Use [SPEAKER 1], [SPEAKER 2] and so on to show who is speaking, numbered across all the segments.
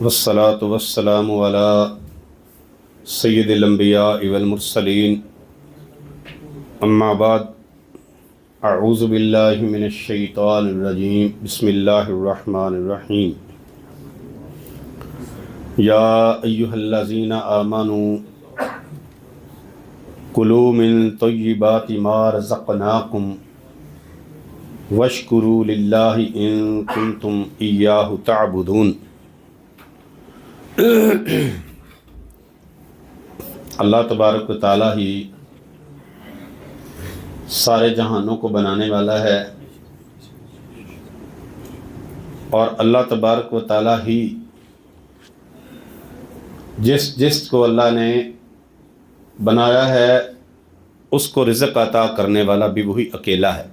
[SPEAKER 1] والصلاة والسلام على سید الانبیاء والمرسلین اما بعد اعوذ باللہ من الشیطان الرجیم بسم اللہ الرحمن الرحیم یا ایہا الذین آمنوا کلوا من طیبات ما رزقناکم واشکروا للہ ان کنتم ایاہ تعبدون۔ اللہ تبارک و تعالیٰ ہی سارے جہانوں کو بنانے والا ہے، اور اللہ تبارک و تعالیٰ ہی جس کو اللہ نے بنایا ہے اس کو رزق عطا کرنے والا بھی وہی اکیلا ہے۔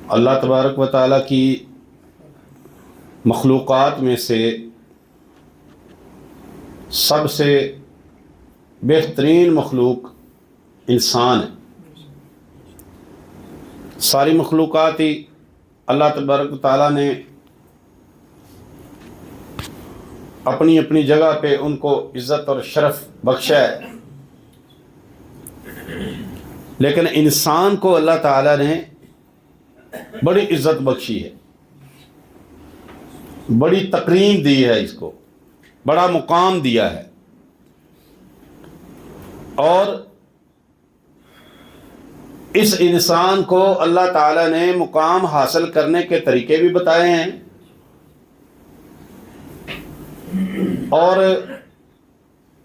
[SPEAKER 1] اللہ تبارک و تعالیٰ کی مخلوقات میں سے سب سے بہترین مخلوق انسان ہے۔ ساری مخلوقات ہی اللہ تبارک و تعالیٰ نے اپنی اپنی جگہ پہ ان کو عزت اور شرف بخشا ہے، لیکن انسان کو اللہ تعالیٰ نے بڑی عزت بخشی ہے، بڑی تکریم دی ہے، اس کو بڑا مقام دیا ہے، اور اس انسان کو اللہ تعالیٰ نے مقام حاصل کرنے کے طریقے بھی بتائے ہیں، اور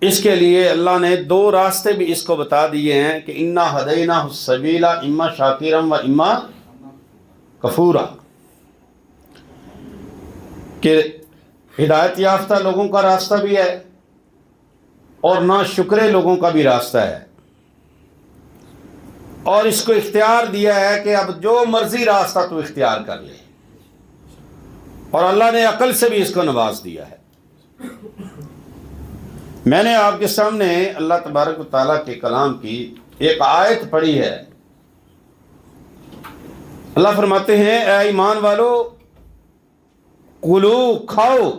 [SPEAKER 1] اس کے لیے اللہ نے دو راستے بھی اس کو بتا دیے ہیں کہ انا ہدیناہ السبیل اما شاکرا و اما کفورا، کہ ہدایت یافتہ لوگوں کا راستہ بھی ہے اور ناشکرے لوگوں کا بھی راستہ ہے، اور اس کو اختیار دیا ہے کہ اب جو مرضی راستہ تو اختیار کر لے، اور اللہ نے عقل سے بھی اس کو نواز دیا ہے۔ میں نے آپ کے سامنے اللہ تبارک و تعالیٰ کے کلام کی ایک آیت پڑھی ہے۔ اللہ فرماتے ہیں اے ایمان والو کلو کھاؤ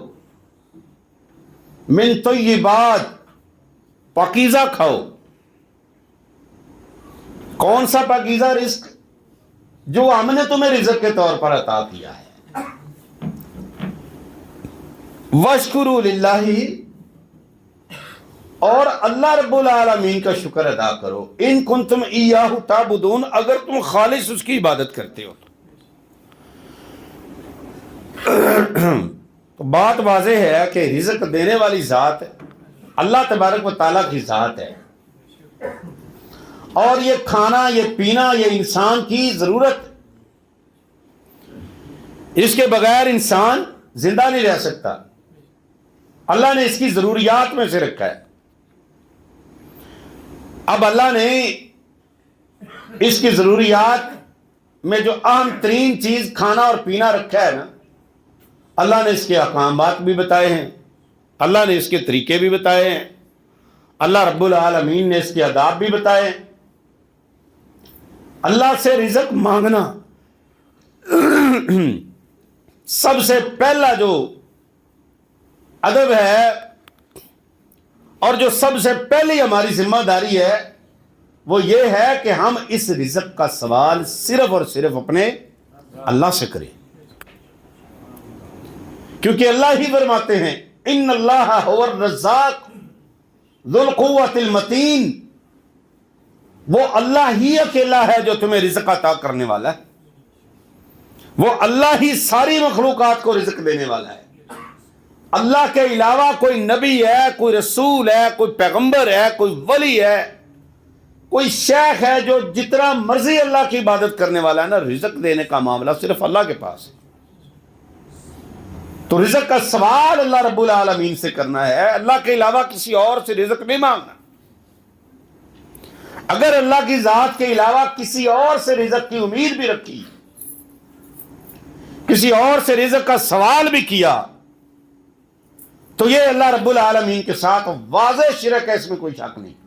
[SPEAKER 1] من طیبات، پاکیزہ کھاؤ۔ کون سا پاکیزہ رزق؟ جو ہم نے تمہیں رزق کے طور پر عطا کیا ہے۔ واشکروا للہ، اور اللہ رب العالمین کا شکر ادا کرو، ان کنتم ایاہ تعبدون، اگر تم خالص اس کی عبادت کرتے ہو تو بات واضح ہے کہ رزق دینے والی ذات اللہ تبارک و تعالیٰ کی ذات ہے، اور یہ کھانا یہ پینا یہ انسان کی ضرورت، اس کے بغیر انسان زندہ نہیں رہ سکتا۔ اللہ نے اس کی ضروریات میں سے رکھا ہے۔ اب اللہ نے اس کی ضروریات میں جو اہم ترین چیز کھانا اور پینا رکھا ہے نا، اللہ نے اس کے احکامات بھی بتائے ہیں، اللہ نے اس کے طریقے بھی بتائے ہیں، اللہ رب العالمین نے اس کے آداب بھی بتائے ہیں۔ اللہ سے رزق مانگنا سب سے پہلا جو ادب ہے، اور جو سب سے پہلی ہماری ذمہ داری ہے، وہ یہ ہے کہ ہم اس رزق کا سوال صرف اور صرف اپنے اللہ سے کریں، کیونکہ اللہ ہی فرماتے ہیں ان اللہ هو الرزاق ذو القوۃ المتین، وہ اللہ ہی اکیلا ہے جو تمہیں رزق عطا کرنے والا ہے، وہ اللہ ہی ساری مخلوقات کو رزق دینے والا ہے۔ اللہ کے علاوہ کوئی نبی ہے، کوئی رسول ہے، کوئی پیغمبر ہے، کوئی ولی ہے، کوئی شیخ ہے جو جتنا مرضی اللہ کی عبادت کرنے والا ہے نا، رزق دینے کا معاملہ صرف اللہ کے پاس ہے۔ تو رزق کا سوال اللہ رب العالمین سے کرنا ہے، اللہ کے علاوہ کسی اور سے رزق نہیں مانگنا۔ اگر اللہ کی ذات کے علاوہ کسی اور سے رزق کی امید بھی رکھی، کسی اور سے رزق کا سوال بھی کیا، تو یہ اللہ رب العالمین کے ساتھ واضح شرک ہے، اس میں کوئی شک نہیں۔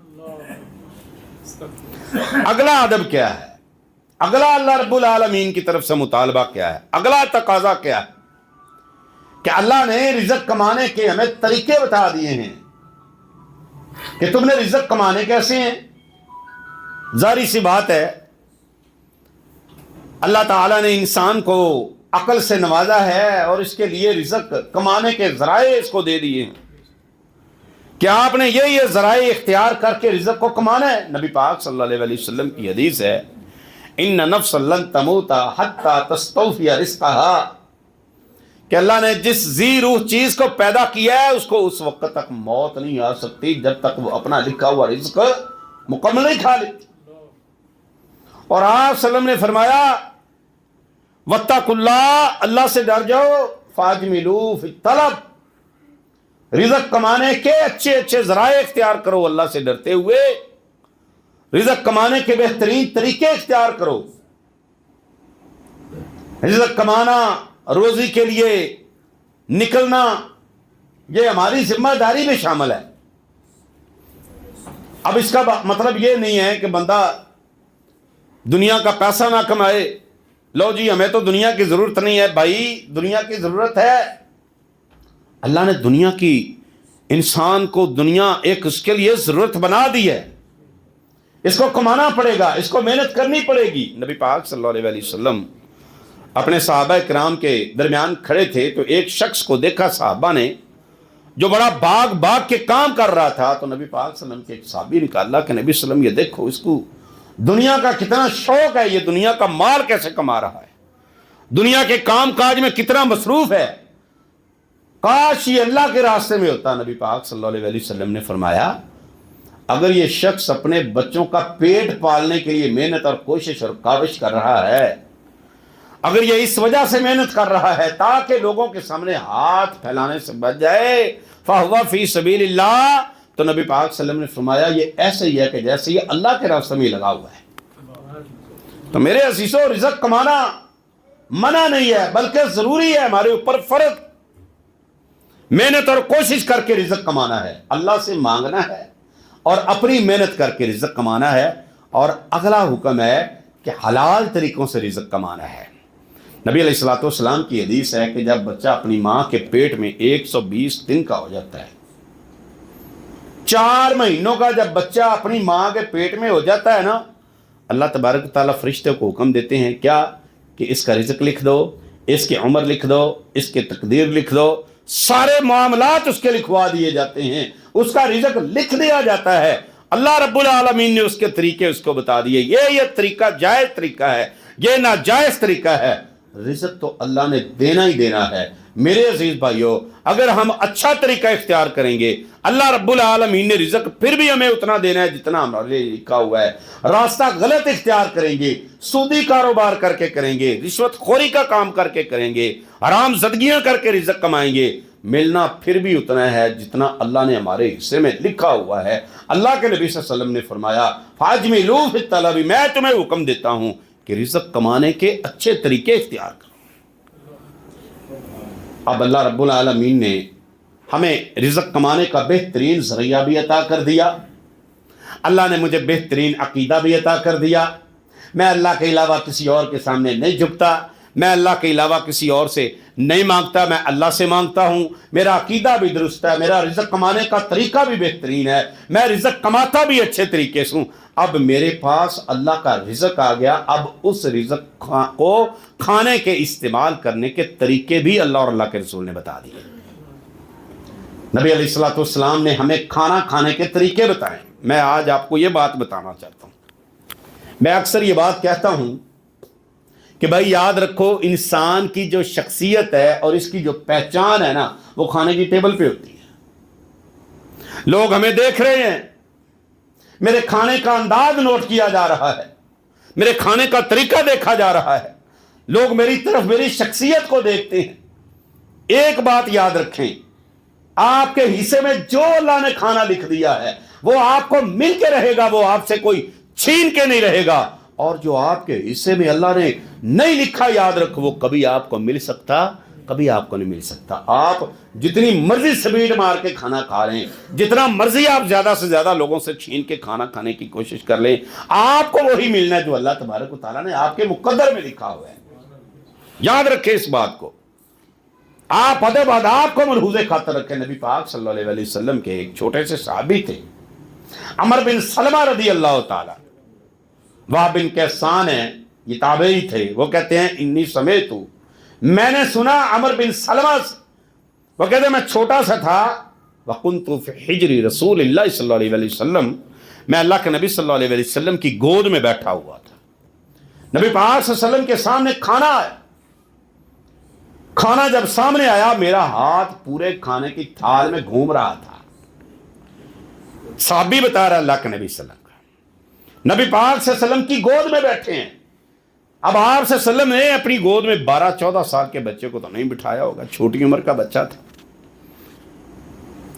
[SPEAKER 1] اگلا ادب کیا ہے؟ اگلا اللہ رب العالمین کی طرف سے مطالبہ کیا ہے، اگلا تقاضا کیا ہے کہ اللہ نے رزق کمانے کے ہمیں طریقے بتا دیے ہیں کہ تم نے رزق کمانے کیسے ہیں۔ ظاہری سی بات ہے، اللہ تعالیٰ نے انسان کو عقل سے نوازا ہے اور اس کے لیے رزق کمانے کے ذرائع اس کو دے دیے ہیں کہ آپ نے یہ ذرائع اختیار کر کے رزق کو کمانا ہے۔ نبی پاک صلی اللہ علیہ وسلم کی حدیث ہے، ان نفس لن تموت حتی تستوفی رزقہا، کہ اللہ نے جس ذی روح چیز کو پیدا کیا ہے اس کو اس وقت تک موت نہیں آ سکتی جب تک وہ اپنا لکھا ہوا رزق مکمل نہیں کھا لیتی۔ اور آپ صلی اللہ علیہ وسلم نے فرمایا واتقوا اللہ، اللہ سے ڈر جاؤ، فاجملوا فی الطلب، رزق کمانے کے اچھے اچھے ذرائع اختیار کرو، اللہ سے ڈرتے ہوئے رزق کمانے کے بہترین طریقے اختیار کرو۔ رزق کمانا، روزی کے لیے نکلنا، یہ ہماری ذمہ داری میں شامل ہے۔ اب اس کا مطلب یہ نہیں ہے کہ بندہ دنیا کا پیسہ نہ کمائے، لو جی ہمیں تو دنیا کی ضرورت نہیں ہے۔ بھائی دنیا کی ضرورت ہے، اللہ نے دنیا کی، انسان کو دنیا ایک اس کے لیے ضرورت بنا دی ہے، اس کو کمانا پڑے گا، اس کو محنت کرنی پڑے گی۔ نبی پاک صلی اللہ علیہ وسلم اپنے صحابہ کرام کے درمیان کھڑے تھے تو ایک شخص کو دیکھا صحابہ نے جو بڑا باغ کے کام کر رہا تھا، تو نبی پاک صلی اللہ علیہ وسلم کے ایک صحابی نے کہا اللہ کے نبی صلی اللہ علیہ وسلم یہ دیکھو اس کو دنیا کا کتنا شوق ہے، یہ دنیا کا مال کیسے کما رہا ہے، دنیا کے کام کاج میں کتنا مصروف ہے، کاش یہ اللہ کے راستے میں ہوتا۔ نبی پاک صلی اللہ علیہ وسلم نے فرمایا اگر یہ شخص اپنے بچوں کا پیٹ پالنے کے لیے محنت اور کوشش اور کاوش کر رہا ہے، اگر یہ اس وجہ سے محنت کر رہا ہے تاکہ لوگوں کے سامنے ہاتھ پھیلانے سے بچ جائے، فَهُوَ فِي سَبِيلِ اللَّهِ، تو نبی پاک صلی اللہ علیہ وسلم نے فرمایا یہ ایسے ہی ہے کہ جیسے یہ اللہ کے راستے میں لگا ہوا ہے۔ تو میرے عزیزو، رزق کمانا منع نہیں ہے بلکہ ضروری ہے، ہمارے اوپر فرض محنت اور کوشش کر کے رزق کمانا ہے، اللہ سے مانگنا ہے اور اپنی محنت کر کے رزق کمانا ہے۔ اور اگلا حکم ہے کہ حلال طریقوں سے رزق کمانا ہے۔ نبی علیہ الصلوۃ والسلام کی حدیث ہے کہ جب بچہ اپنی ماں کے پیٹ میں 120 دن کا ہو جاتا ہے، 4 مہینوں کا جب بچہ اپنی ماں کے پیٹ میں ہو جاتا ہے نا، اللہ تبارک و تعالیٰ فرشتے کو حکم دیتے ہیں کیا کہ اس کا رزق لکھ دو، اس کی عمر لکھ دو، اس کی تقدیر لکھ دو، سارے معاملات اس کے لکھوا دیے جاتے ہیں، اس کا رزق لکھ دیا جاتا ہے۔ اللہ رب العالمین نے اس کے طریقے اس کو بتا دیے، یہ طریقہ جائز طریقہ ہے، یہ ناجائز طریقہ ہے۔ رزق تو اللہ نے دینا ہی دینا ہے۔ میرے عزیز بھائیو، اگر ہم اچھا طریقہ اختیار کریں گے، اللہ رب العالمین نے رزق پھر بھی ہمیں اتنا دینا ہے جتنا ہمارے لیے لکھا ہوا ہے۔ راستہ غلط اختیار کریں گے، سودی کاروبار کر کے کریں گے، رشوت خوری کا کام کر کے کریں گے، حرام زدگیاں کر کے رزق کمائیں گے، ملنا پھر بھی اتنا ہے جتنا اللہ نے ہمارے حصے میں لکھا ہوا ہے۔ اللہ کے نبی صلی اللہ علیہ وسلم نے فرمایا فاجملوا فی الطلب، میں تمہیں حکم دیتا ہوں کہ رزق کمانے کے اچھے طریقے اختیار کرو۔ اب اللہ رب العالمین نے ہمیں رزق کمانے کا بہترین ذریعہ بھی عطا کر دیا، اللہ نے مجھے بہترین عقیدہ بھی عطا کر دیا۔ میں اللہ کے علاوہ کسی اور کے سامنے نہیں جھکتا، میں اللہ کے علاوہ کسی اور سے نہیں مانگتا، میں اللہ سے مانگتا ہوں۔ میرا عقیدہ بھی درست ہے، میرا رزق کمانے کا طریقہ بھی بہترین ہے، میں رزق کماتا بھی اچھے طریقے سے ہوں۔ اب میرے پاس اللہ کا رزق آ گیا، اب اس رزق کو کھانے کے استعمال کرنے کے طریقے بھی اللہ اور اللہ کے رسول نے بتا دیے۔ نبی علیہ الصلوۃ والسلام نے ہمیں کھانا کھانے کے طریقے بتائے۔ میں آج آپ کو یہ بات بتانا چاہتا ہوں۔ میں اکثر یہ بات کہتا ہوں کہ بھائی یاد رکھو، انسان کی جو شخصیت ہے اور اس کی جو پہچان ہے نا، وہ کھانے کی ٹیبل پہ ہوتی ہے۔ لوگ ہمیں دیکھ رہے ہیں، میرے کھانے کا انداز نوٹ کیا جا رہا ہے، میرے کھانے کا طریقہ دیکھا جا رہا ہے، لوگ میری طرف میری شخصیت کو دیکھتے ہیں۔ ایک بات یاد رکھیں، آپ کے حصے میں جو اللہ نے کھانا لکھ دیا ہے وہ آپ کو مل کے رہے گا، وہ آپ سے کوئی چھین کے نہیں رہے گا، اور جو آپ کے حصے میں اللہ نے نہیں لکھا، یاد رکھو وہ کبھی آپ کو مل سکتا کبھی آپ کو نہیں مل سکتا. آپ جتنی مرضی سپیڈ مار کے کھانا کھا رہے ہیں, جتنا مرضی آپ زیادہ سے زیادہ لوگوں سے چھین کے کھانا کھانے کی کوشش کر لیں, آپ کو وہی ملنا ہے جو اللہ تبارک و تعالیٰ نے آپ کے مقدر میں لکھا ہوا ہے. یاد رکھیں اس بات کو. آپ ادب آداب کو ملحوظ خاطر رکھیں. نبی پاک صلی اللہ علیہ وسلم کے ایک چھوٹے سے صحابی تھے, عمر بن سلمہ رضی اللہ تعالی. وہب بن کیسان ہیں, یہ تابعی تھے. وہ کہتے ہیں انی سمیت, میں نے سنا عمر بن سلمہ سے. وہ کہتے ہیں میں چھوٹا سا تھا. وکنت فی حجر رسول اللہ صلی اللہ علیہ وسلم, میں اللہ کے نبی صلی اللہ علیہ وسلم کی گود میں بیٹھا ہوا تھا. نبی پاک صلی اللہ علیہ وسلم کے سامنے کھانا آیا. کھانا جب سامنے آیا, میرا ہاتھ پورے کھانے کی تھال میں گھوم رہا تھا. صحابی بتا رہا اللہ کے نبی صلی اللہ علیہ وسلم, نبی پاک صلی اللہ علیہ وسلم کی گود میں بیٹھے ہیں. اب آپ صلی اللہ علیہ وسلم نے اپنی گود میں 12-14 سال کے بچے کو تو نہیں بٹھایا ہوگا, چھوٹی عمر کا بچہ تھا.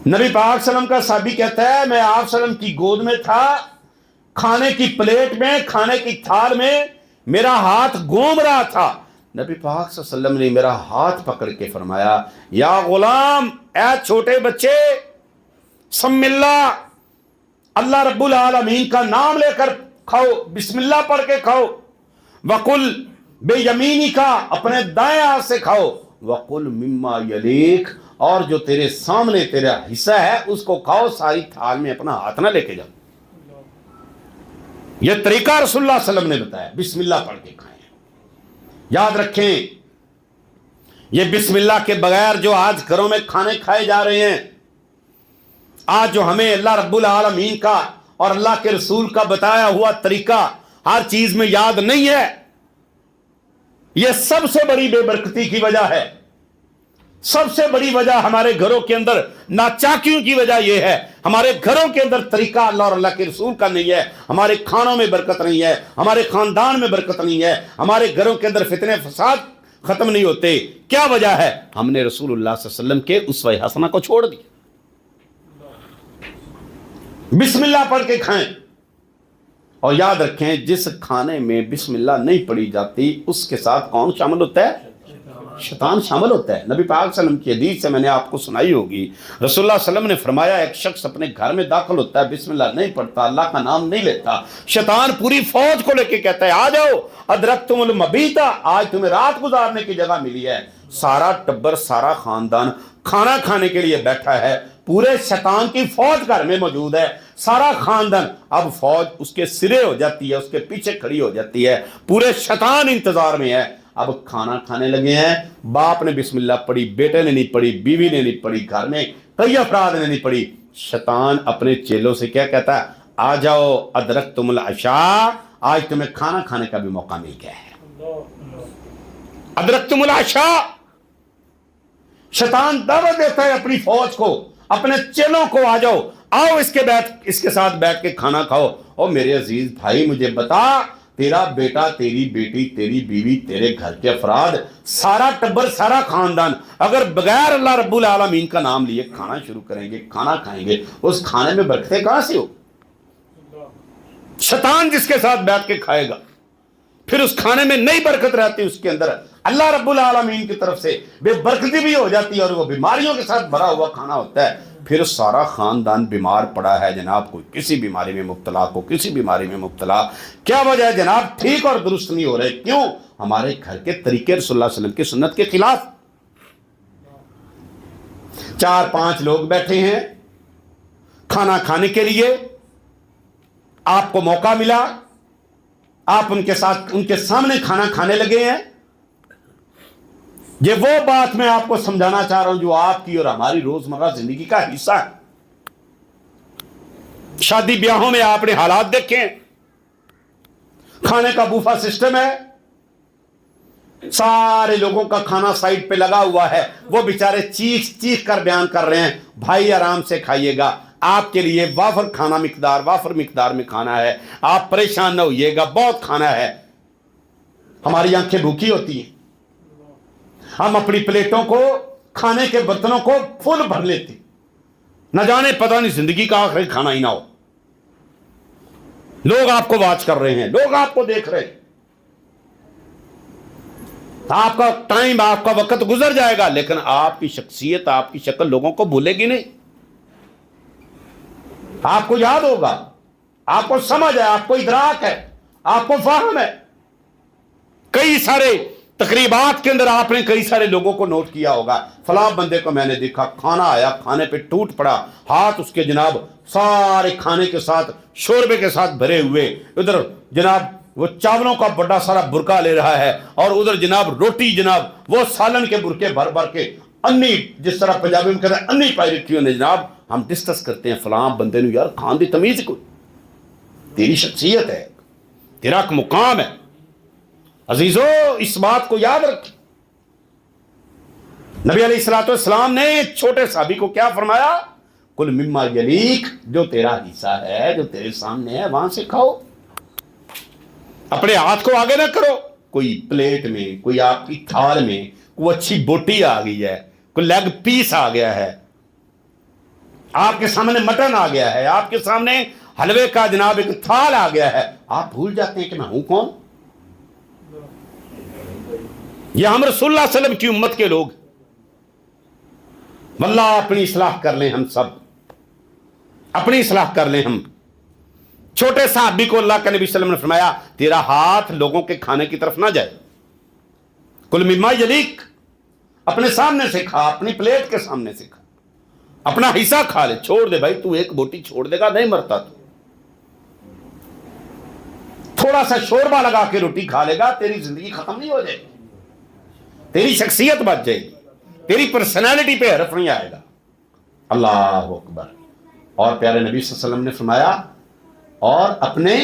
[SPEAKER 1] نبی پاک صلی اللہ علیہ وسلم کا صحابی کہتا ہے میں آپ صلی اللہ علیہ وسلم کی گود میں تھا, کھانے کی پلیٹ میں, کھانے کی تھال میں میرا ہاتھ گھوم رہا تھا. نبی پاک صلی اللہ علیہ وسلم نے میرا ہاتھ پکڑ کے فرمایا یا غلام, اے چھوٹے بچے, سم اللہ, اللہ رب العالمین کا نام لے کر کھاؤ, بسم اللہ پڑھ کے کھاؤ. وقل بے یمینی کا, اپنے دائیں ہاتھ سے کھاؤ. وقل مما یلیک, اور جو تیرے سامنے تیرا حصہ ہے اس کو کھاؤ, ساری تھال میں اپنا ہاتھ نہ لے کے جاؤ. یہ طریقہ رسول اللہ صلی اللہ علیہ وسلم نے بتایا, بسم اللہ پڑھ کے کھائیں. یاد رکھیں یہ بسم اللہ کے بغیر جو آج گھروں میں کھانے کھائے جا رہے ہیں, آج جو ہمیں اللہ رب العالمین کا اور اللہ کے رسول کا بتایا ہوا طریقہ ہر چیز میں یاد نہیں ہے, یہ سب سے بڑی بے برکتی کی وجہ ہے. سب سے بڑی وجہ ہمارے گھروں کے اندر ناچاکیوں کی وجہ یہ ہے. ہمارے گھروں کے اندر طریقہ اللہ اور اللہ کے رسول کا نہیں ہے. ہمارے کھانوں میں برکت نہیں ہے, ہمارے خاندان میں برکت نہیں ہے, ہمارے گھروں کے اندر فتنے فساد ختم نہیں ہوتے. کیا وجہ ہے؟ ہم نے رسول اللہ صلی اللہ علیہ وسلم کے اسوہ حسنہ کو چھوڑ دیا. بسم اللہ پڑھ کے کھائیں. اور یاد رکھیں جس کھانے میں بسم اللہ نہیں پڑھی جاتی اس کے ساتھ کون شامل ہوتا ہے؟ شیطان شامل ہوتا ہے. نبی پاک صلی اللہ علیہ وسلم کی حدیث سے میں نے آپ کو سنائی ہوگی, رسول اللہ صلی اللہ علیہ وسلم نے فرمایا ایک شخص اپنے گھر میں داخل ہوتا ہے, بسم اللہ نہیں پڑھتا, اللہ کا نام نہیں لیتا, شیطان پوری فوج کو لے کے کہتا ہے آ جاؤ ادرکتم المبیتا, آج تمہیں رات گزارنے کی جگہ ملی ہے. سارا ٹبر, سارا خاندان کھانا کھانے کے لیے بیٹھا ہے, پورے شیطان کی فوج گھر میں موجود ہے, سارا خاندان. اب فوج اس کے سرے ہو جاتی ہے, اس کے پیچھے کھڑی ہو جاتی ہے, پورے شیطان انتظار میں ہے. اب کھانا کھانے لگے ہیں, باپ نے بسم اللہ پڑھی, بیٹے نے نہیں پڑھی, بیوی نے نہیں پڑھی, گھر میں کئی افراد نے نہیں پڑھی. شیطان اپنے چیلوں سے کیا کہتا ہے؟ آ جاؤ ادرکتم العشاء, آج تمہیں کھانا کھانے کا بھی موقع مل گیا ہے. ادرکتم العشاء, شیطان دعوت دیتا ہے اپنی فوج کو, اپنے چیلوں کو, آ جاؤ, آؤ اس کے ساتھ بیٹھ کے کھانا کھاؤ. اور میرے عزیز بھائی مجھے بتا, تیرا بیٹا, تیری بیٹی, تیری بیوی, تیرے گھر کے افراد, سارا ٹبر, سارا خاندان اگر بغیر اللہ رب العالمین کا نام لیے کھانا شروع کریں گے, کھانا کھائیں گے, اس کھانے میں برکتیں کہاں سے ہو؟ شیطان جس کے ساتھ بیٹھ کے کھائے گا پھر اس کھانے میں نئی برکت رہتی, اس کے اندر اللہ رب العالمین کی طرف سے بے برکتی بھی ہو جاتی ہے اور وہ بیماریوں کے ساتھ بھرا ہوا کھانا ہوتا ہے. پھر سارا خاندان بیمار پڑا ہے جناب, کوئی کسی بیماری میں مبتلا, کو کسی بیماری میں مبتلا. کیا وجہ ہے جناب؟ ٹھیک اور درست نہیں ہو رہے. کیوں؟ ہمارے گھر کے طریقے رسول اللہ صلی اللہ علیہ وسلم کی سنت کے خلاف. 4-5 لوگ بیٹھے ہیں کھانا کھانے کے لیے, آپ کو موقع ملا, آپ ان کے ساتھ ان کے سامنے کھانا کھانے لگے ہیں. یہ وہ بات میں آپ کو سمجھانا چاہ رہا ہوں جو آپ کی اور ہماری روزمرہ زندگی کا حصہ ہے. شادی بیاہوں میں آپ نے حالات دیکھیں, کھانے کا بوفا سسٹم ہے, سارے لوگوں کا کھانا سائڈ پہ لگا ہوا ہے, وہ بیچارے چیخ چیخ کر بیان کر رہے ہیں بھائی آرام سے کھائیے گا, آپ کے لیے وافر مقدار میں کھانا ہے, آپ پریشان نہ ہوئیے گا, بہت کھانا ہے. ہماری آنکھیں بھوکی ہوتی ہیں, ہم اپنی پلیٹوں کو, کھانے کے برتنوں کو فل بھر لیتے, نہ جانے پتہ نہیں زندگی کا آخری کھانا ہی نہ ہو. لوگ آپ کو واچ کر رہے ہیں, لوگ آپ کو دیکھ رہے ہیں. آپ کا ٹائم، آپ کا وقت گزر جائے گا، لیکن آپ کی شخصیت، آپ کی شکل لوگوں کو بھولے گی نہیں. آپ کو یاد ہوگا، آپ کو سمجھ ہے، آپ کو ادراک ہے، آپ کو فہم ہے. کئی سارے تقریبات کے اندر آپ نے کئی سارے لوگوں کو نوٹ کیا ہوگا، فلاں بندے کو میں نے دیکھا، کھانا آیا، کھانے پہ ٹوٹ پڑا، ہاتھ اس کے جناب سارے کھانے کے ساتھ شوربے کے ساتھ بھرے ہوئے، ادھر جناب وہ چاولوں کا بڑا سارا برکا لے رہا ہے، اور ادھر جناب روٹی، جناب وہ سالن کے برکے بھر بھر کے، انی، جس طرح پنجابی میں کہتے ہیں انی پائی رکھی ہوئی جناب. ہم ڈسکس کرتے ہیں فلاں بندے نو یار کھان دی تمیز کوئی، تیری شخصیت ہے، تیرا ایک مقام ہے. عزیزو اس بات کو یاد رکھ. نبی علیہ الصلوۃ والسلام نے چھوٹے صحابی کو کیا فرمایا؟ کل مما یلیک، جو تیرا حصہ ہے، جو تیرے سامنے ہے وہاں سے کھاؤ. اپنے ہاتھ کو آگے نہ کرو. کوئی پلیٹ میں، کوئی آپ کی تھال میں کوئی اچھی بوٹی آ گئی ہے، کوئی لیگ پیس آ گیا ہے، آپ کے سامنے مٹن آ گیا ہے، آپ کے سامنے حلوے کا جناب ایک تھال آ گیا ہے، آپ بھول جاتے ہیں کہ میں ہوں کون. یہ ہم رسول اللہ صلی اللہ علیہ وسلم کی امت کے لوگ. واللہ اپنی اصلاح کر لیں، ہم سب اپنی اصلاح کر لیں. ہم چھوٹے صحابی کو اللہ کے نبی صلی اللہ علیہ وسلم نے فرمایا تیرا ہاتھ لوگوں کے کھانے کی طرف نہ جائے. کل مما یلیک، اپنے سامنے سے کھا، اپنی پلیٹ کے سامنے سے کھا، اپنا حصہ کھا لے. چھوڑ دے بھائی، تو ایک بوٹی چھوڑ دے گا نہیں مرتا. تو تھوڑا سا شوربہ لگا کے روٹی کھا لے گا، تیری زندگی ختم نہیں ہو جائے گی، تیری شخصیت بچ جائے گی، تیری پرسنالٹی پہ حرف نہیں آئے گا. اللہ اکبر. اور پیارے نبی صلی اللہ علیہ وسلم نے فرمایا اور اپنے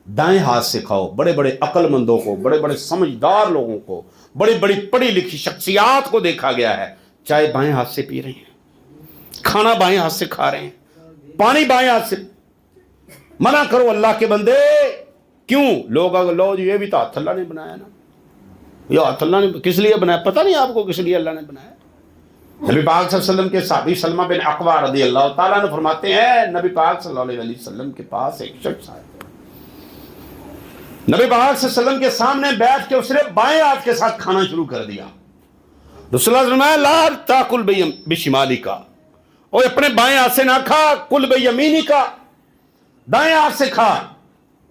[SPEAKER 1] دائیں ہاتھ سے کھاؤ. بڑے بڑے عقل مندوں کو، بڑے بڑے سمجھدار لوگوں کو، بڑی بڑی پڑھی لکھی شخصیات کو دیکھا گیا ہے چائے بائیں ہاتھ سے پی رہے ہیں، کھانا بائیں ہاتھ سے کھا رہے ہیں، پانی بائیں ہاتھ سے. منع کرو اللہ کے بندے. کیوں؟ لوگ اگر لو یہ بھی تو ہاتھ اللہ نے بنایا نا، یہ ہاتھ اللہ نے کس لیے بنایا؟ پتہ نہیں آپ کو کس لیے اللہ نے بنایا. نبی پاک صلی اللہ علیہ وسلم کے صحابی سلمہ بن اقوا رضی اللہ تعالیٰ نے فرماتے ہیں نبی پاک صلی اللہ علیہ وسلم کے پاس ایک شخص آیا، نبی پاک صلی اللہ علیہ وسلم کے سامنے بیٹھ کے اس نے بائیں ہاتھ کے ساتھ کھانا شروع کر دیا. رسول اللہ صلی اللہ علیہ وسلم لا تاکل بشمالی کا، اور اپنے بائیں ہاتھ سے نہ کھا، کل بیمینی کا، دائیں ہاتھ سے کھا.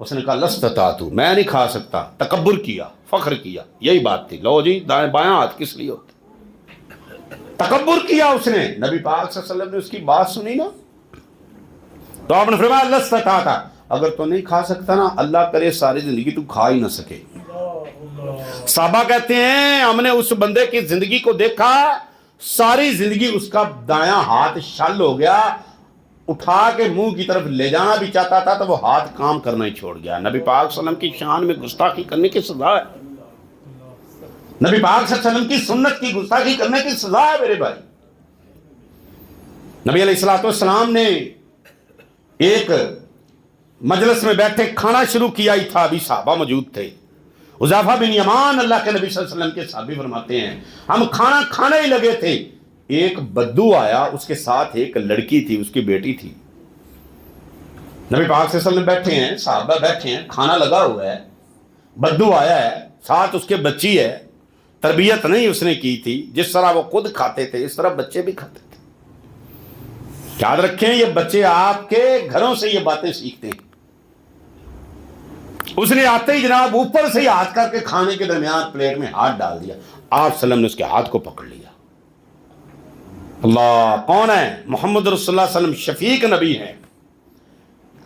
[SPEAKER 1] اس نے کہا لستطاعتو، میں نہیں کھا سکتا. تکبر کیا، فخر کیا، یہی بات تھی. لو جی دائیں بائیں ہاتھ کس لیے ہوتا؟ تکبر کیا اس نے. نبی پاک صلی اللہ علیہ وسلم نے اس کی بات سنی نا، تو آپ نے فرمایا لستطاعت، اگر تو نہیں کھا سکتا نا، اللہ کرے ساری زندگی تو کھا ہی نہ سکے. صحابہ کہتے ہیں ہم نے اس بندے کی زندگی کو دیکھا، ساری زندگی اس کا دایاں ہاتھ شل ہو گیا، اٹھا کے منہ کی طرف لے جانا بھی چاہتا تھا تو وہ ہاتھ کام کرنا ہی چھوڑ گیا. نبی پاک صلی اللہ علیہ وسلم کی شان میں گستاخی کرنے کی سزا ہے. نبی پاک صلی اللہ علیہ وسلم کی سنت کی گستاخی کرنے کی سزا ہے میرے بھائی. نبی علیہ الصلوۃ والسلام نے ایک مجلس میں بیٹھے کھانا شروع کیا ہی تھا، ابھی صحابہ موجود تھے. حذیفہ بن یمان اللہ کے نبی صلی اللہ علیہ وسلم کے صحابی فرماتے ہیں ہم کھانا کھانے ہی لگے تھے، ایک بدو آیا، اس کے ساتھ ایک لڑکی تھی، اس کی بیٹی تھی. نبی پاک صلی اللہ علیہ وسلم بیٹھے ہیں، صحابہ بیٹھے ہیں، کھانا لگا ہوا ہے، بدو آیا ہے، ساتھ اس کے بچی ہے. تربیت نہیں اس نے کی تھی، جس طرح وہ خود کھاتے تھے اس طرح بچے بھی کھاتے تھے. یاد رکھیں یہ بچے آپ کے گھروں سے یہ باتیں سیکھتے ہیں. اس نے آتے ہی جناب اوپر سے ہی ہاتھ کر کے کھانے کے درمیان پلیٹ میں ہاتھ ڈال دیا. آپ صلی اللہ علیہ وسلم نے اس کے ہاتھ کو پکڑ لیا. اللہ کون ہے؟ محمد رسول اللہ صلی اللہ علیہ وسلم شفیق نبی ہے.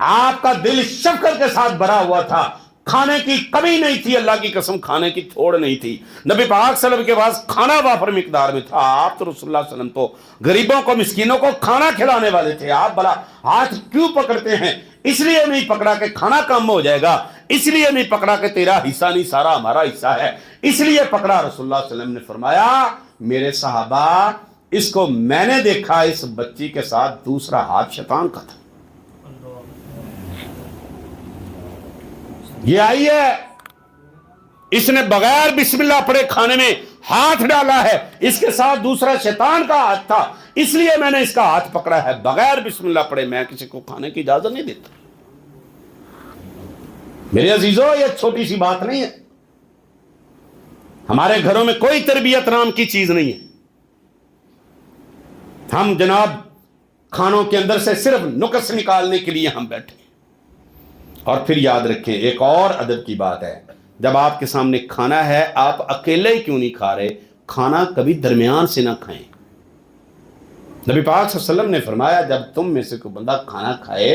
[SPEAKER 1] آپ کا دل شفقت کے ساتھ بھرا ہوا تھا، کھانے کی کمی نہیں تھی، اللہ کی قسم کھانے کی تھوڑ نہیں تھی. نبی پاک صلی اللہ علیہ وسلم کے پاس کھانا وافر مقدار میں تھا. آپ تو رسول اللہ صلی اللہ علیہ وسلم تو غریبوں کو، مسکینوں کو کھانا کھلانے والے تھے. آپ بھلا ہاتھ کیوں پکڑتے ہیں؟ اس لیے نہیں پکڑا کہ کھانا کم ہو جائے گا، اس لیے نہیں پکڑا کہ تیرا حصہ نہیں سارا ہمارا حصہ ہے، اس لیے پکڑا. رسول اللہ صلی اللہ علیہ وسلم نے فرمایا میرے صحابہ اس کو میں نے دیکھا اس بچی کے ساتھ دوسرا ہاتھ شیطان کا تھا. یہ آئی ہے، اس نے بغیر بسم اللہ پڑھے کھانے میں ہاتھ ڈالا ہے، اس کے ساتھ دوسرا شیطان کا ہاتھ تھا، اس لیے میں نے اس کا ہاتھ پکڑا ہے. بغیر بسم اللہ پڑھے میں کسی کو کھانے کی اجازت نہیں دیتا. میرے عزیزو یہ چھوٹی سی بات نہیں ہے. ہمارے گھروں میں کوئی تربیت نام کی چیز نہیں ہے. ہم جناب کھانوں کے اندر سے صرف نقص نکالنے کے لیے ہم بیٹھے. اور پھر یاد رکھیں ایک اور ادب کی بات ہے, جب آپ کے سامنے کھانا ہے آپ اکیلے کیوں نہیں کھا رہے, کھانا کبھی درمیان سے نہ کھائیں. نبی پاک صلی اللہ علیہ وسلم نے فرمایا جب تم میں سے کوئی بندہ کھانا کھائے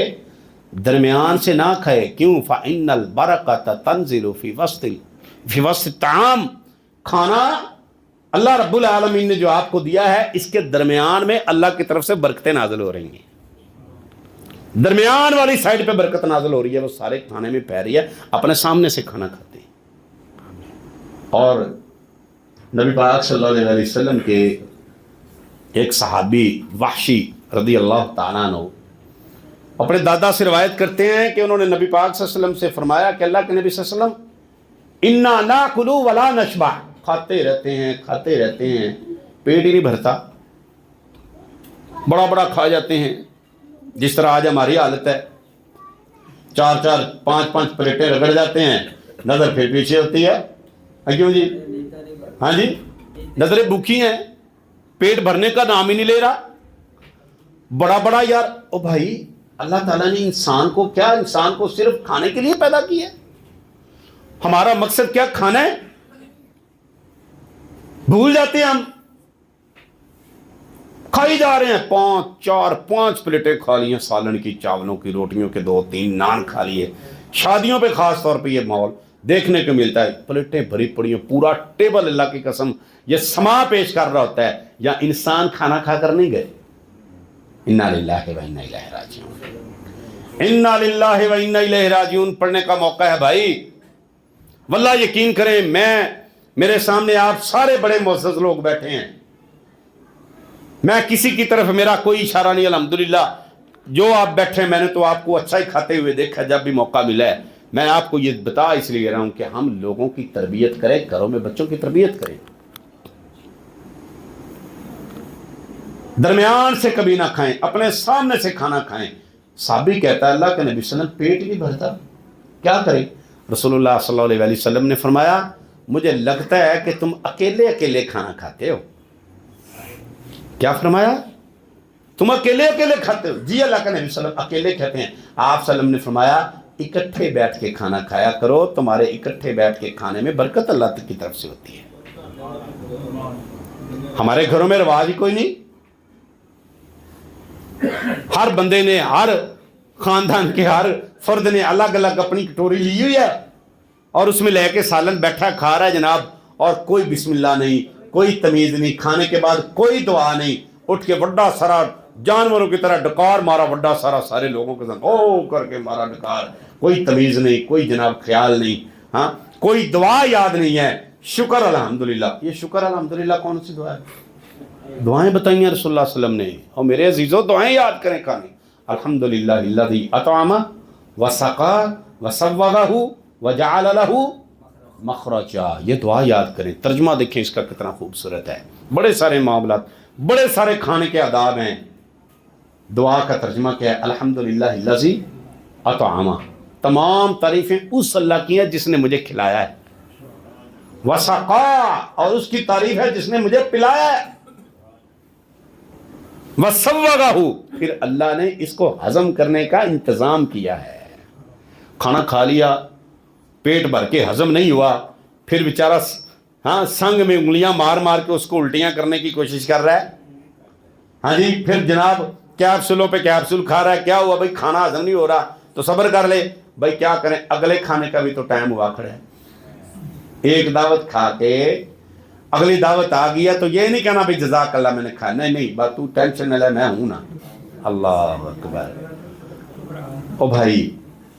[SPEAKER 1] درمیان سے نہ کھائے. کیوں؟ فَإِنَّ الْبَرَكَةَ تَنزِلُ فِي وسط الطعام. کھانا اللہ رب العالمین نے جو آپ کو دیا ہے اس کے درمیان میں اللہ کی طرف سے برکتیں نازل ہو رہی ہیں. درمیان والی سائڈ پہ برکت نازل ہو رہی ہے, وہ سارے کھانے میں پہ رہی ہے, اپنے سامنے سے کھانا کھاتے ہیں. اور نبی پاک صلی اللہ علیہ وسلم کے ایک صحابی وحشی رضی اللہ تعالیٰ عنہ اپنے دادا سے روایت کرتے ہیں کہ انہوں نے نبی پاک صلی اللہ علیہ وسلم سے فرمایا کہ اللہ کے نبی صلی اللہ علیہ وسلم انا ناکل ولا نشبع, کھاتے رہتے ہیں پیٹ ہی نہیں بھرتا, بڑا بڑا کھا جاتے ہیں. جس طرح آج ہماری حالت ہے, 4 5 پلیٹیں رگڑ جاتے ہیں, نظر پھر پیچھے ہوتی ہے. کیوں جی؟ ہاں جی, نظریں بھوکی ہیں, پیٹ بھرنے کا نام ہی نہیں لے رہا. بڑا یار او بھائی, اللہ تعالیٰ نے انسان کو صرف کھانے کے لیے پیدا کیا ہے. ہمارا مقصد کیا کھانا ہے؟ بھول جاتے ہیں ہم. کھائی جا رہے ہیں 5 پلیٹیں کھا لی ہیں سالن کی, چاولوں کی, روٹیوں کے 2-3 نان کھا لیے. شادیوں پہ خاص طور پہ یہ ماحول دیکھنے کو ملتا ہے, پلیٹیں بھری پڑی ہیں, پورا ٹیبل اللہ کی قسم یہ سما پیش کر رہا ہوتا ہے. یا انسان کھانا کھا کر نہیں گئے. انا للہ و انا الیہ راجعون, انا للہ و انا الیہ راجعون پڑھنے کا موقع ہے بھائی. واللہ یقین کریں, میرے سامنے آپ سارے بڑے معزز لوگ بیٹھے ہیں, میں کسی کی طرف میرا کوئی اشارہ نہیں. الحمدللہ جو آپ بیٹھے میں نے تو آپ کو اچھا ہی کھاتے ہوئے دیکھا. جب بھی موقع ملا ہے میں آپ کو یہ بتا اس لیے رہا ہوں کہ ہم لوگوں کی تربیت کریں, گھروں میں بچوں کی تربیت کریں. درمیان سے کبھی نہ کھائیں, اپنے سامنے سے کھانا کھائیں. صحابی کہتا ہے اللہ کے نبی صلی اللہ علیہ وسلم پیٹ نہیں بھرتا, کیا کریں؟ رسول اللہ صلی اللہ علیہ وسلم نے فرمایا مجھے لگتا ہے کہ تم اکیلے کھانا کھاتے ہو. کیا فرمایا؟ تم اکیلے کھاتے ہو. جی اللہ کے نبی صلی اللہ علیہ وسلم اکیلے کھاتے ہیں. آپ صلی اللہ علیہ وسلم نے فرمایا اکٹھے بیٹھ کے کھانا کھایا کرو, تمہارے اکٹھے بیٹھ کے کھانے میں برکت اللہ کی طرف سے ہوتی ہے. ہمارے گھروں میں رواج ہی کوئی نہیں. ہر بندے نے, ہر خاندان کے ہر فرد نے الگ الگ اپنی کٹوری لی ہوئی ہے اور اس میں لے کے سالن بیٹھا کھا رہا ہے جناب, اور کوئی بسم اللہ نہیں, کوئی تمیز نہیں, کھانے کے بعد کوئی دعا نہیں, اٹھ کے بڑا سارا جانوروں کی طرح ڈکار مارا, بڑا سارے لوگوں کے ساتھ او کر کے مارا ڈکار, کوئی تمیز نہیں, کوئی جناب خیال نہیں, ہاں کوئی دعا یاد نہیں ہے. شکر الحمدللہ. یہ شکر الحمدللہ کون سی دعا ہے؟ دعائیں بتائیں ہیں رسول اللہ صلی اللہ علیہ وسلم نے. اور میرے عزیزوں دعائیں یاد کریں کھانے. الحمدللہ الذی اطعم وسقا وسوغہ وجعل لہ مخرجا. یہ دعا یاد کریں. ترجمہ دیکھیں اس کا کتنا خوبصورت ہے. بڑے سارے معاملات, بڑے سارے کھانے کے آداب ہیں. دعا کا ترجمہ کیا ہے؟ الحمدللہ الذی اطعم. تمام تعریفیں اس اللہ کی ہیں جس نے مجھے کھلایا ہے. وسقا, اور اس کی تعریف ہے جس نے مجھے پلایا ہے. وسوغہ, پھر اللہ نے اس کو ہضم کرنے کا انتظام کیا ہے. کھانا کھا لیا, پیٹ بھر کے ہضم نہیں ہوا, پھر بیچارہ سنگ میں انگلیاں مار کے اس کو الٹیاں کرنے کی کوشش کر رہا ہے. ہاں جی, پھر جناب کیپسولوں پہ کیپسول کھا رہا ہے. کیا ہوا بھائی؟ کھانا ہضم نہیں ہو رہا تو صبر کر لے بھائی, کیا کریں, اگلے کھانے کا بھی تو ٹائم ہوا کھڑا ہے. ایک دعوت کھا کے اگلی دعوت آ گیا تو یہ نہیں کہنا بھائی جزاک اللہ میں نے کھایا, نہیں بات تو ٹینشن نہ لے, میں ہوں نا. اللہ اکبر. او بھائی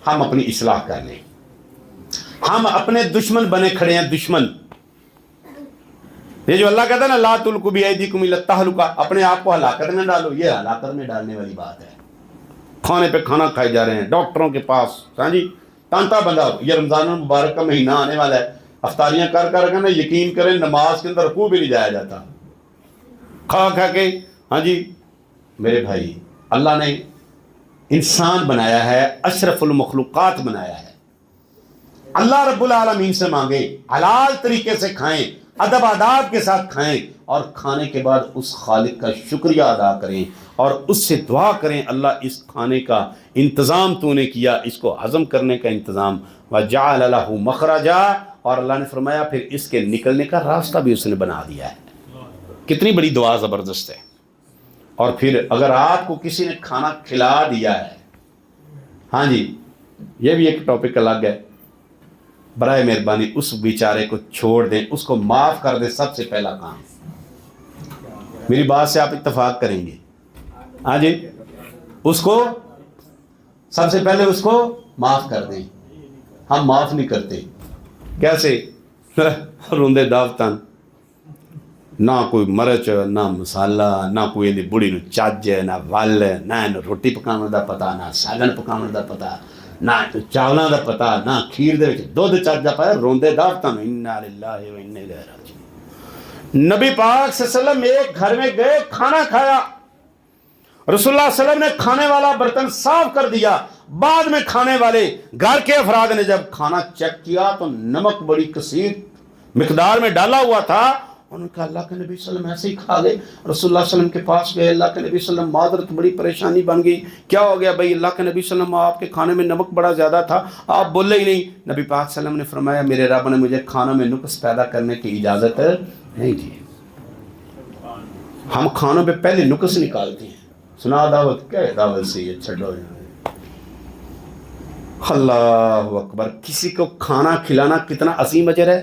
[SPEAKER 1] ہم اپنی اصلاح کر لیں. ہم اپنے دشمن بنے کھڑے ہیں, دشمن. یہ جو اللہ کہتا ہے نا لا تلقوا بایدیکم الی التہلکہ, اپنے آپ کو ہلاکت میں ڈالو, یہ ہلاکت میں ڈالنے والی بات ہے. کھانے پہ کھانا کھائے جا رہے ہیں, ڈاکٹروں کے پاس, ہاں جی تانتا بندہ. یہ رمضان المبارک کا مہینہ آنے والا ہے, افطاریاں کر کے نا یقین کریں نماز کے اندر رکوع بھی نہیں جایا جاتا, کھا کے. ہاں جی میرے بھائی, اللہ نے انسان بنایا ہے, اشرف المخلوقات بنایا ہے. اللہ رب العالمین سے مانگیں، حلال طریقے سے کھائیں، ادب آداب کے ساتھ کھائیں، اور کھانے کے بعد اس خالق کا شکریہ ادا کریں اور اس سے دعا کریں اللہ اس کھانے کا انتظام تو نے کیا، اس کو ہضم کرنے کا انتظام، وَجَعَلَ لَهُ مَخْرَجًا، اور اللہ نے فرمایا پھر اس کے نکلنے کا راستہ بھی اس نے بنا دیا ہے۔ کتنی بڑی دعا زبردست ہے۔ اور پھر اگر آپ کو کسی نے کھانا کھلا دیا ہے، ہاں جی یہ بھی ایک ٹاپک الگ ہے، برائے مہربانی اس بیچارے کو چھوڑ دیں، اس کو معاف کر دیں، سب سے پہلا کام۔ میری بات سے آپ اتفاق کریں گے، ہاں جی، اس کو سب سے پہلے اس کو معاف کر دیں۔ ہم معاف نہیں کرتے، کیسے؟ روندے داوتن، نہ کوئی مرچ نہ مسالہ، نہ کوئی بڑی نو چج نہ ول، نہ روٹی پکاؤن دا پتا، نہ سالن پکاؤن دا پتا، نہ چاولاں دا پتا، نہ کھیر دے وچ دودھ چج دا پایا، روندے داوتن۔ انا للہ و انا الیہ راجعون۔ نبی پاک صلی اللہ علیہ وسلم ایک گھر میں گئے، کھانا کھایا، رسول اللہ صلی اللہ علیہ وسلم نے کھانے والا برتن صاف کر دیا، بعد میں کھانے والے گھر کے افراد نے جب کھانا چیک کیا تو نمک بڑی کثیر مقدار میں ڈالا ہوا تھا۔ انہوں نے کہا اللہ کے نبی صلی اللہ علیہ وسلم ایسے ہی کھا گئے۔ رسول اللہ صلی اللہ علیہ وسلم کے پاس گئے، اللہ کے نبی صلی اللہ علیہ وسلم معذرت، بڑی پریشانی بن گئی، کیا ہو گیا بھائی؟ اللہ کے نبی صلی اللہ علیہ وسلم آپ کے کھانے میں نمک بڑا زیادہ تھا، آپ بولے ہی نہیں۔ نبی پاک صلی اللہ علیہ وسلم نے فرمایا میرے رب نے مجھے کھانوں میں نقص پیدا کرنے کی اجازت نہیں دی۔ ہم کھانوں پہ پہلے نقص نکالتے ہیں، سنا دعوت، کیا دعوت سے یہ چھڑو۔ اللہ اکبر، کسی کو کھانا کھلانا کتنا عظیم اجر ہے۔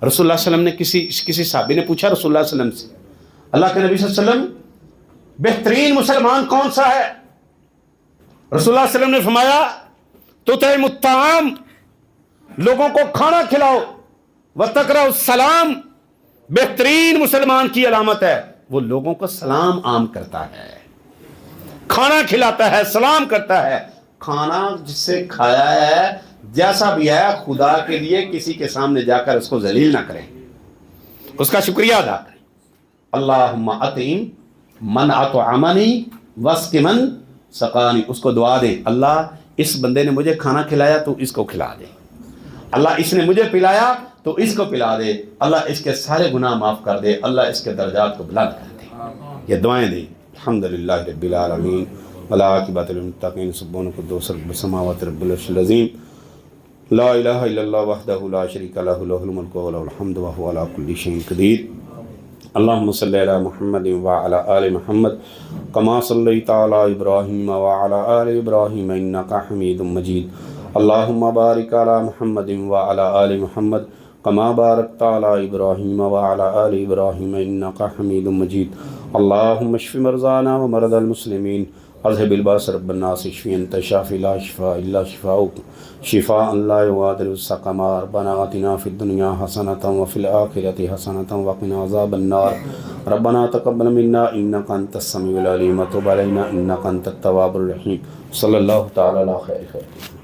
[SPEAKER 1] رسول اللہ صلی اللہ علیہ وسلم نے کسی صحابی نے پوچھا رسول اللہ صلی اللہ علیہ وسلم سے، اللہ کے نبی صلی اللہ علیہ وسلم بہترین مسلمان کون سا ہے؟ رسول اللہ صلی اللہ علیہ وسلم نے فرمایا تطعم الطعام، لوگوں کو کھانا کھلاؤ، وتقرأ السلام، بہترین مسلمان کی علامت ہے وہ لوگوں کو سلام عام کرتا ہے، کھانا کھلاتا ہے، سلام کرتا ہے۔ کھانا جس سے کھایا ہے جیسا بھی ہے خدا کے لیے کسی کے سامنے جا کر اس کو ذلیل نہ کریں، اس کا شکریہ ادا کریں۔ اللہم اطعم من اطعمنی واسق من سقانی، اس کو دعا دیں اللہ اس بندے نے مجھے کھانا کھلایا تو اس کو کھلا دے، اللہ اس نے مجھے پلایا تو اس کو پلا دے، اللہ اس کے سارے گناہ معاف کر دے، اللہ اس کے درجات کو بلند کر دے۔ یہ دعائیں دیں۔ الحمدللہ رب العالمین والعاقبۃ للمتقین، سبحان قدوس رب السماوات رب العرش العظیم، لا الہ الا اللہ وحدہ لا شریک لہ، لہ الملک و لہ الحمد وہو علی کل شیء قدیر۔ اللہم صلی علی محمد وعلی آل محمد کما صلیت علی ابراہیم وعلی آل ابراہیم انک حمید مجید۔ اللہم بارک علی محمد وعلی آل محمد کما بارکت علی ابراہیم وعلی آل ابراہیم انک حمید مجید۔ اللہم اشف مرضانا ومرضى المسلمین، اذهب الباس رب الناس، اشفی انت شافی لا شفاء الا شفاؤک، شفاء لا یغادر سقما۔ ربنا آتنا فی الدنیا حسنۃ وفی الآخرۃ حسنۃ وقنا عذاب النار۔ ربنا تقبل منا انک انت السمیع العلیم وتب علینا انک انت التواب الرحیم۔ صلی اللہ تعالی علی خیر خلقہ۔